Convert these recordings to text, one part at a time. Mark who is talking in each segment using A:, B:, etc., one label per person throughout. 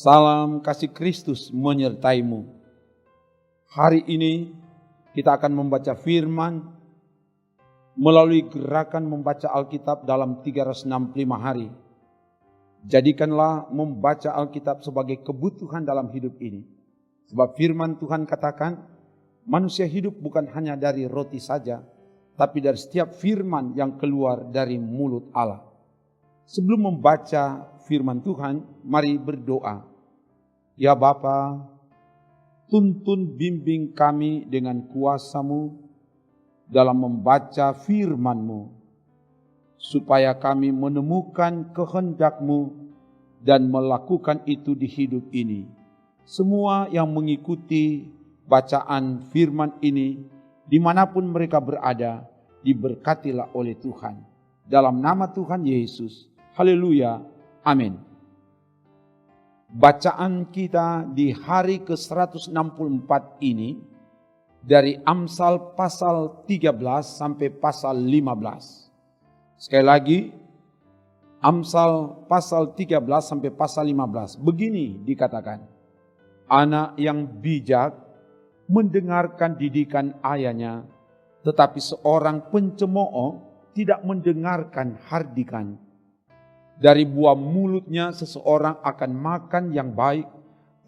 A: Salam kasih Kristus menyertaimu. Hari ini kita akan membaca firman melalui gerakan membaca Alkitab dalam 365 hari. Jadikanlah membaca Alkitab sebagai kebutuhan dalam hidup ini. Sebab firman Tuhan katakan, manusia hidup bukan hanya dari roti saja, tapi dari setiap firman yang keluar dari mulut Allah. Sebelum membaca firman Tuhan, mari berdoa. Ya Bapa, tuntun bimbing kami dengan kuasa-Mu dalam membaca firman-Mu, supaya kami menemukan kehendak-Mu dan melakukan itu di hidup ini. Semua yang mengikuti bacaan firman ini, dimanapun mereka berada, diberkatilah oleh Tuhan. Dalam nama Tuhan Yesus, haleluya, amin. Bacaan kita di hari ke-164 ini dari Amsal pasal 13 sampai pasal 15. Sekali lagi, Amsal pasal 13 sampai pasal 15. Begini dikatakan, anak yang bijak mendengarkan didikan ayahnya, tetapi seorang pencemooh tidak mendengarkan hardikan. Dari buah mulutnya seseorang akan makan yang baik,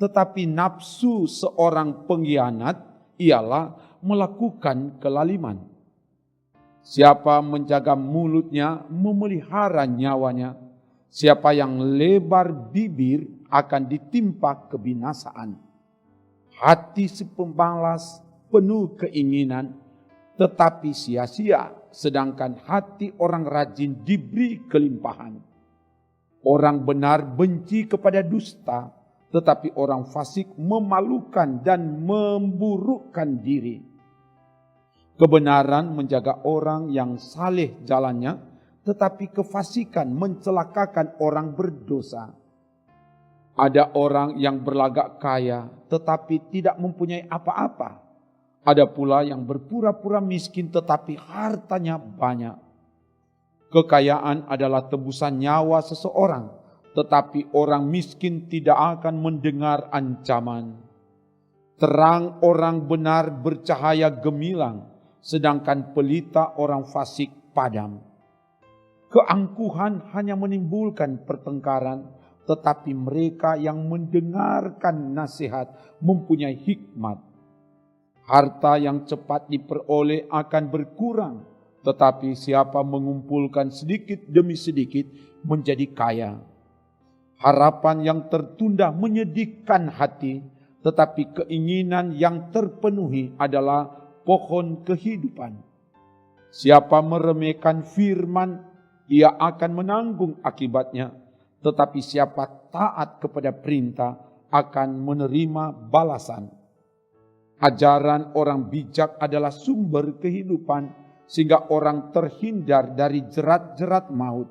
A: tetapi nafsu seorang pengkhianat ialah melakukan kelaliman. Siapa menjaga mulutnya memelihara nyawanya. Siapa yang lebar bibir akan ditimpa kebinasaan. Hati si pemalas penuh keinginan, tetapi sia-sia, sedangkan hati orang rajin diberi kelimpahan. Orang benar benci kepada dusta, tetapi orang fasik memalukan dan memburukkan diri. Kebenaran menjaga orang yang saleh jalannya, tetapi kefasikan mencelakakan orang berdosa. Ada orang yang berlagak kaya, tetapi tidak mempunyai apa-apa. Ada pula yang berpura-pura miskin, tetapi hartanya banyak. Kekayaan adalah tebusan nyawa seseorang, tetapi orang miskin tidak akan mendengar ancaman. Terang orang benar bercahaya gemilang, sedangkan pelita orang fasik padam. Keangkuhan hanya menimbulkan pertengkaran, tetapi mereka yang mendengarkan nasihat mempunyai hikmat. Harta yang cepat diperoleh akan berkurang, tetapi siapa mengumpulkan sedikit demi sedikit menjadi kaya. Harapan yang tertunda menyedihkan hati, tetapi keinginan yang terpenuhi adalah pohon kehidupan. Siapa meremehkan firman, ia akan menanggung akibatnya, tetapi siapa taat kepada perintah akan menerima balasan. Ajaran orang bijak adalah sumber kehidupan, sehingga orang terhindar dari jerat-jerat maut.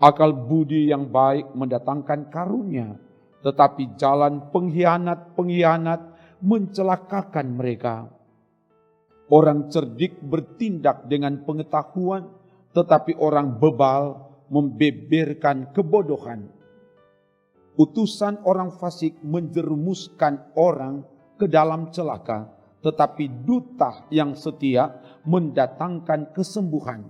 A: Akal budi yang baik mendatangkan karunia, tetapi jalan pengkhianat mencelakakan mereka. Orang cerdik bertindak dengan pengetahuan, tetapi orang bebal membeberkan kebodohan. Utusan orang fasik menjerumuskan orang ke dalam celaka, tetapi duta yang setia mendatangkan kesembuhan.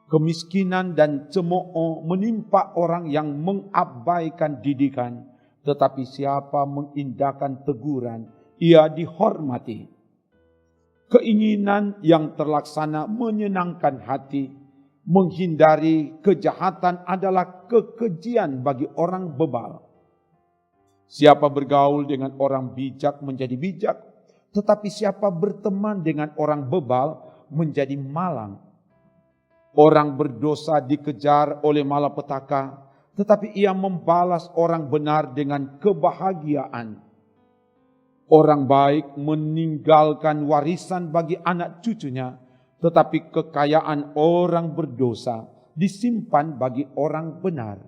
A: Kemiskinan dan cemooh menimpa orang yang mengabaikan didikan, tetapi siapa mengindahkan teguran, ia dihormati. Keinginan yang terlaksana menyenangkan hati, menghindari kejahatan adalah kekejian bagi orang bebal. Siapa bergaul dengan orang bijak menjadi bijak, tetapi siapa berteman dengan orang bebal menjadi malang. Orang berdosa dikejar oleh malapetaka, tetapi ia membalas orang benar dengan kebahagiaan. Orang baik meninggalkan warisan bagi anak cucunya, tetapi kekayaan orang berdosa disimpan bagi orang benar.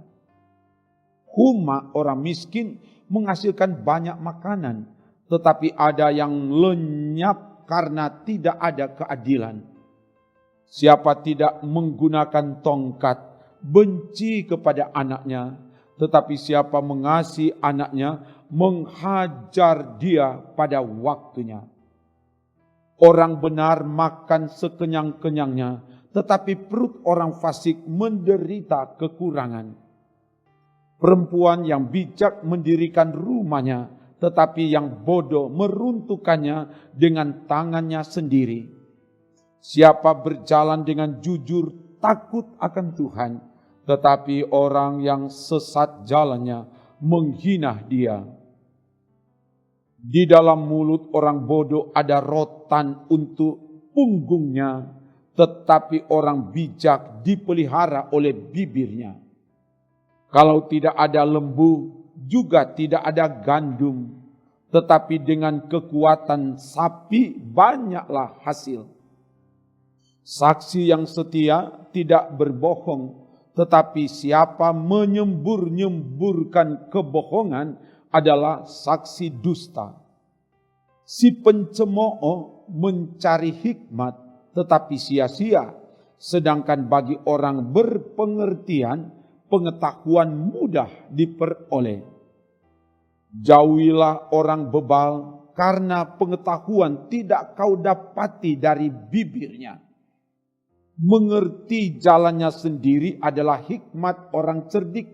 A: Huma orang miskin menghasilkan banyak makanan, tetapi ada yang lenyap karena tidak ada keadilan. Siapa tidak menggunakan tongkat, benci kepada anaknya, tetapi siapa mengasihi anaknya, menghajar dia pada waktunya. Orang benar makan sekenyang-kenyangnya, tetapi perut orang fasik menderita kekurangan. Perempuan yang bijak mendirikan rumahnya, tetapi yang bodoh meruntuhkannya dengan tangannya sendiri. Siapa berjalan dengan jujur takut akan Tuhan, tetapi orang yang sesat jalannya menghina dia. Di dalam mulut orang bodoh ada rotan untuk punggungnya, tetapi orang bijak dipelihara oleh bibirnya. Kalau tidak ada lembu, juga tidak ada gandum, tetapi dengan kekuatan sapi banyaklah hasil. Saksi yang setia tidak berbohong, tetapi siapa menyembur-nyemburkan kebohongan adalah saksi dusta. Si pencemooh mencari hikmat, tetapi sia-sia, sedangkan bagi orang berpengertian, pengetahuan mudah diperoleh. Jauhilah orang bebal, karena pengetahuan tidak kau dapati dari bibirnya. Mengerti jalannya sendiri adalah hikmat orang cerdik,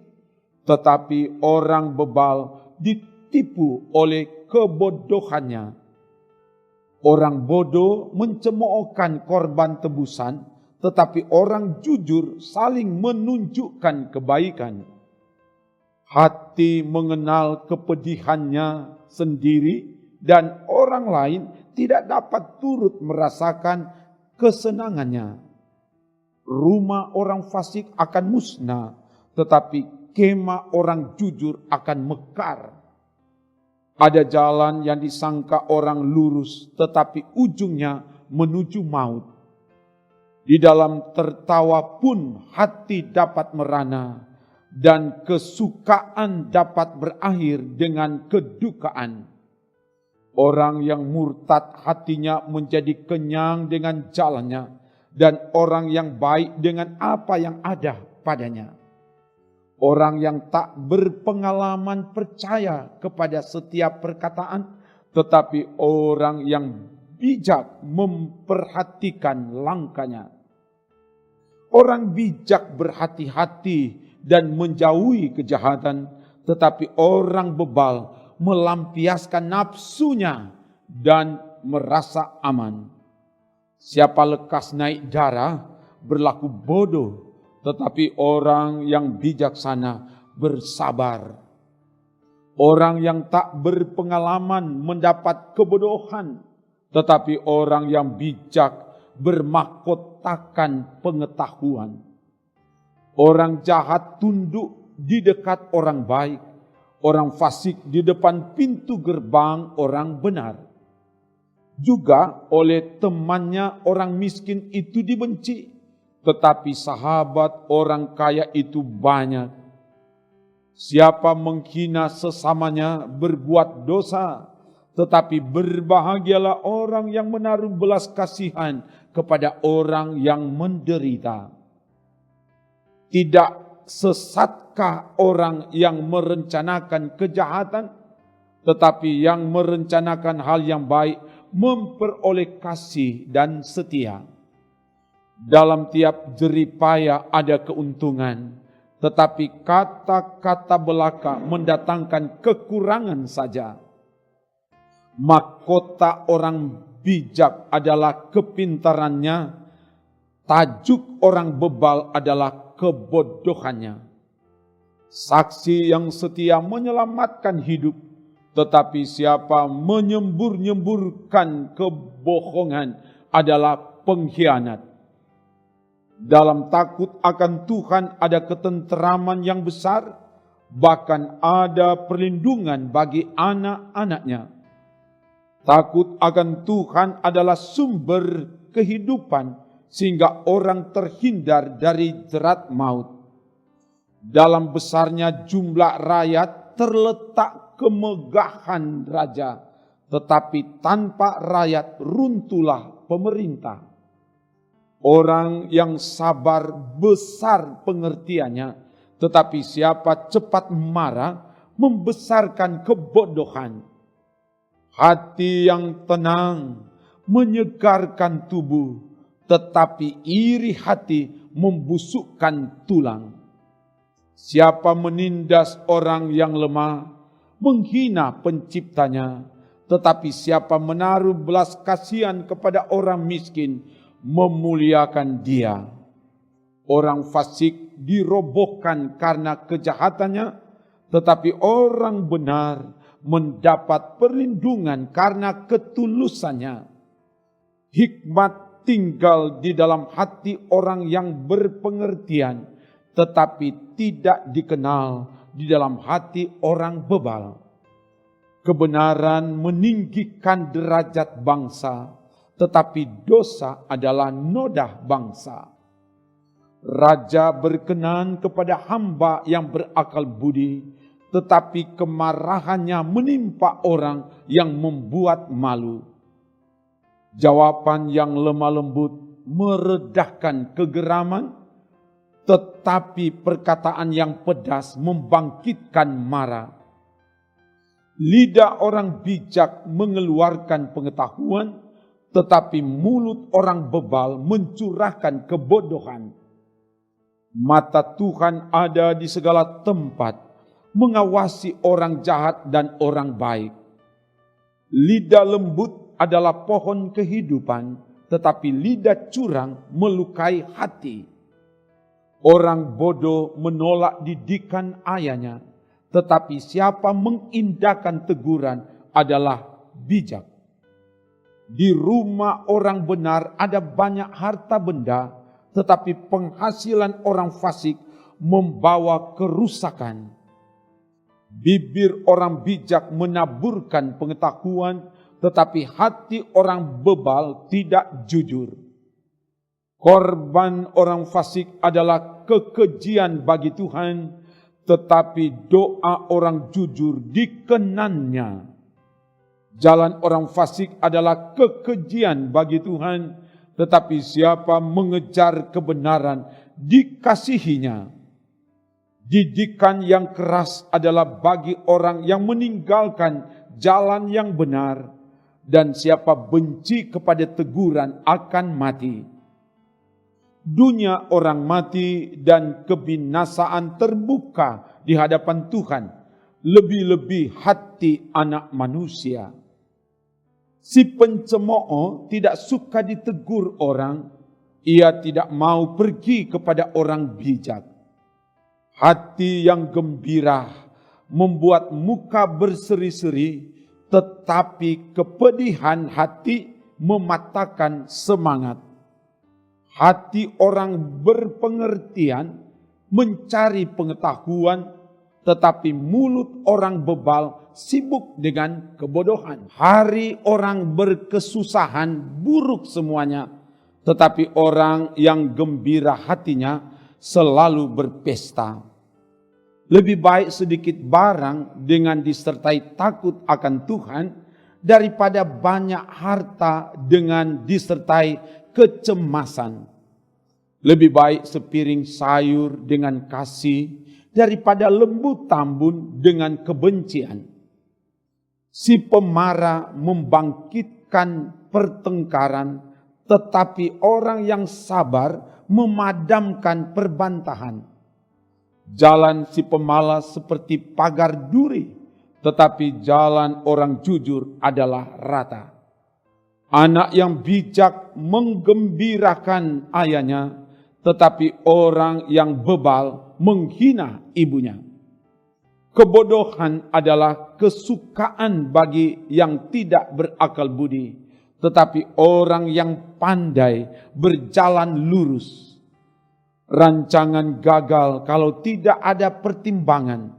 A: tetapi orang bebal ditipu oleh kebodohannya. Orang bodoh mencemoohkan korban tebusan, tetapi orang jujur saling menunjukkan kebaikan. Hati mengenal kepedihannya sendiri, dan orang lain tidak dapat turut merasakan kesenangannya. Rumah orang fasik akan musnah, tetapi kemah orang jujur akan mekar. Ada jalan yang disangka orang lurus, tetapi ujungnya menuju maut. Di dalam tertawa pun hati dapat merana, dan kesukaan dapat berakhir dengan kedukaan. Orang yang murtad hatinya menjadi kenyang dengan jalannya, dan orang yang baik dengan apa yang ada padanya. Orang yang tak berpengalaman percaya kepada setiap perkataan, tetapi orang yang bijak memperhatikan langkahnya. Orang bijak berhati-hati dan menjauhi kejahatan, tetapi orang bebal melampiaskan nafsunya dan merasa aman. Siapa lekas naik darah berlaku bodoh, tetapi orang yang bijaksana bersabar. Orang yang tak berpengalaman mendapat kebodohan, tetapi orang yang bijak bermahkotakan pengetahuan. Orang jahat tunduk di dekat orang baik, orang fasik di depan pintu gerbang orang benar. Juga oleh temannya orang miskin itu dibenci, tetapi sahabat orang kaya itu banyak. Siapa menghina sesamanya berbuat dosa, tetapi berbahagialah orang yang menaruh belas kasihan kepada orang yang menderita. Tidak sesatkah orang yang merencanakan kejahatan, tetapi yang merencanakan hal yang baik memperoleh kasih dan setia. Dalam tiap jeripaya ada keuntungan, tetapi kata-kata belaka mendatangkan kekurangan saja. Mahkota orang bijak adalah kepintarannya, tajuk orang bebal adalah kebodohannya. Saksi yang setia menyelamatkan hidup, tetapi siapa menyembur-nyemburkan kebohongan adalah pengkhianat. Dalam takut akan Tuhan ada ketenteraman yang besar, bahkan ada perlindungan bagi anak-anaknya. Takut akan Tuhan adalah sumber kehidupan, sehingga orang terhindar dari jerat maut. Dalam besarnya jumlah rakyat terletak kemegahan raja, tetapi tanpa rakyat runtuhlah pemerintah. Orang yang sabar besar pengertiannya, tetapi siapa cepat marah membesarkan kebodohan. Hati yang tenang menyegarkan tubuh, tetapi iri hati membusukkan tulang. Siapa menindas orang yang lemah, menghina penciptanya, tetapi siapa menaruh belas kasihan kepada orang miskin, memuliakan dia. Orang fasik dirobohkan karena kejahatannya, tetapi orang benar mendapat perlindungan karena ketulusannya. Hikmat tinggal di dalam hati orang yang berpengertian, tetapi tidak dikenal di dalam hati orang bebal. Kebenaran meninggikan derajat bangsa, tetapi dosa adalah noda bangsa. Raja berkenan kepada hamba yang berakal budi, tetapi kemarahannya menimpa orang yang membuat malu. Jawaban yang lemah lembut meredahkan kegeraman, tetapi perkataan yang pedas membangkitkan marah. Lidah orang bijak mengeluarkan pengetahuan, tetapi mulut orang bebal mencurahkan kebodohan. Mata Tuhan ada di segala tempat, mengawasi orang jahat dan orang baik. Lidah lembut adalah pohon kehidupan, tetapi lidah curang melukai hati. Orang bodoh menolak didikan ayahnya, tetapi siapa mengindahkan teguran adalah bijak. Di rumah orang benar ada banyak harta benda, tetapi penghasilan orang fasik membawa kerusakan. Bibir orang bijak menaburkan pengetahuan, tetapi hati orang bebal tidak jujur. Korban orang fasik adalah kekejian bagi Tuhan, tetapi doa orang jujur dikenannya. Jalan orang fasik adalah kekejian bagi Tuhan, tetapi siapa mengejar kebenaran dikasihinya. Didikan yang keras adalah bagi orang yang meninggalkan jalan yang benar, dan siapa benci kepada teguran akan mati. Dunia orang mati dan kebinasaan terbuka di hadapan Tuhan, lebih-lebih hati anak manusia. Si pencemooh tidak suka ditegur orang, ia tidak mau pergi kepada orang bijak. Hati yang gembira membuat muka berseri-seri, tetapi kepedihan hati mematahkan semangat. Hati orang berpengertian mencari pengetahuan, tetapi mulut orang bebal sibuk dengan kebodohan. Hari orang berkesusahan buruk semuanya, tetapi orang yang gembira hatinya selalu berpesta. Lebih baik sedikit barang dengan disertai takut akan Tuhan, daripada banyak harta dengan disertai kecemasan. Lebih baik sepiring sayur dengan kasih, daripada lembu tambun dengan kebencian. Si pemarah membangkitkan pertengkaran, tetapi orang yang sabar memadamkan perbantahan. Jalan si pemalas seperti pagar duri, tetapi jalan orang jujur adalah rata. Anak yang bijak menggembirakan ayahnya, tetapi orang yang bebal menghina ibunya. Kebodohan adalah kesukaan bagi yang tidak berakal budi, tetapi orang yang pandai berjalan lurus. Rancangan gagal kalau tidak ada pertimbangan,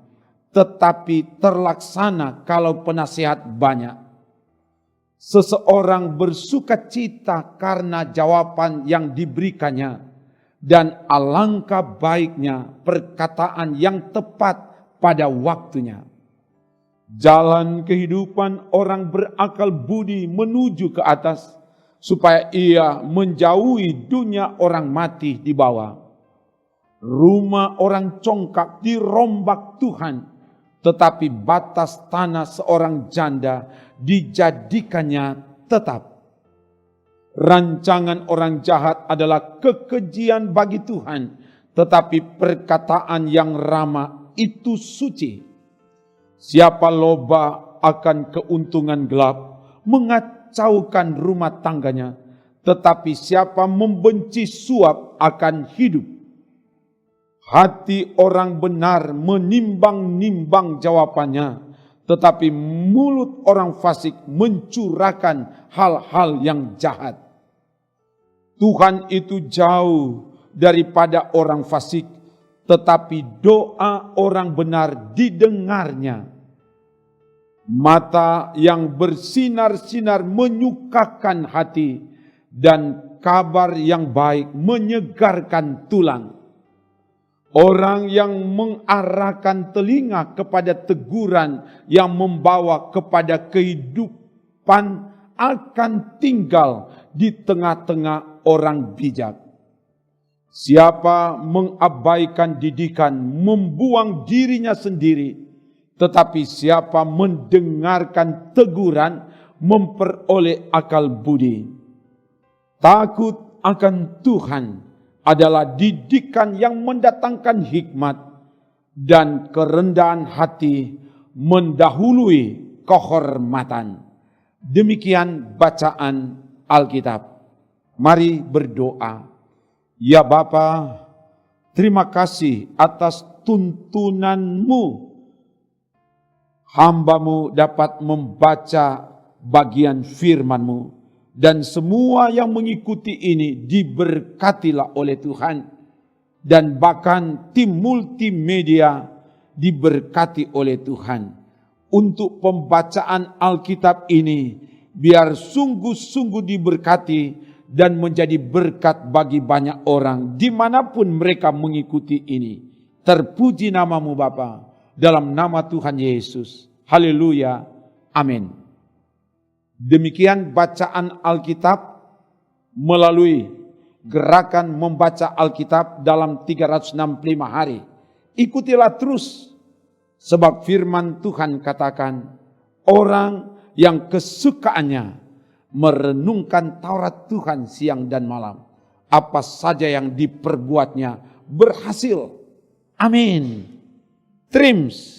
A: tetapi terlaksana kalau penasihat banyak. Seseorang bersuka cita karena jawaban yang diberikannya, dan alangkah baiknya perkataan yang tepat pada waktunya. Jalan kehidupan orang berakal budi menuju ke atas, supaya ia menjauhi dunia orang mati di bawah. Rumah orang congkak dirombak Tuhan, tetapi batas tanah seorang janda dijadikannya tetap. Rancangan orang jahat adalah kekejian bagi Tuhan, tetapi perkataan yang ramah itu suci. Siapa loba akan keuntungan gelap, mengacaukan rumah tangganya, tetapi siapa membenci suap akan hidup. Hati orang benar menimbang-nimbang jawabannya, tetapi mulut orang fasik mencurahkan hal-hal yang jahat. Tuhan itu jauh daripada orang fasik, tetapi doa orang benar didengarnya. Mata yang bersinar-sinar menyukakan hati, dan kabar yang baik menyegarkan tulang. Orang yang mengarahkan telinga kepada teguran yang membawa kepada kehidupan akan tinggal di tengah-tengah orang bijak. Siapa mengabaikan didikan membuang dirinya sendiri, tetapi siapa mendengarkan teguran memperoleh akal budi. Takut akan Tuhan adalah didikan yang mendatangkan hikmat, dan kerendahan hati mendahului kehormatan. Demikian bacaan Alkitab. Mari berdoa. Ya Bapa, terima kasih atas tuntunan-Mu. Hamba-Mu dapat membaca bagian firman-Mu, dan semua yang mengikuti ini diberkatilah oleh Tuhan, dan bahkan tim multimedia diberkati oleh Tuhan. Untuk pembacaan Alkitab ini, biar sungguh-sungguh diberkati dan menjadi berkat bagi banyak orang dimanapun mereka mengikuti ini. Terpuji nama-Mu Bapa, dalam nama Tuhan Yesus. Haleluya. Amin. Demikian bacaan Alkitab melalui gerakan membaca Alkitab dalam 365 hari. Ikutilah terus, sebab firman Tuhan katakan, orang yang kesukaannya merenungkan Taurat Tuhan siang dan malam, apa saja yang diperbuatnya berhasil. Amin. Trims.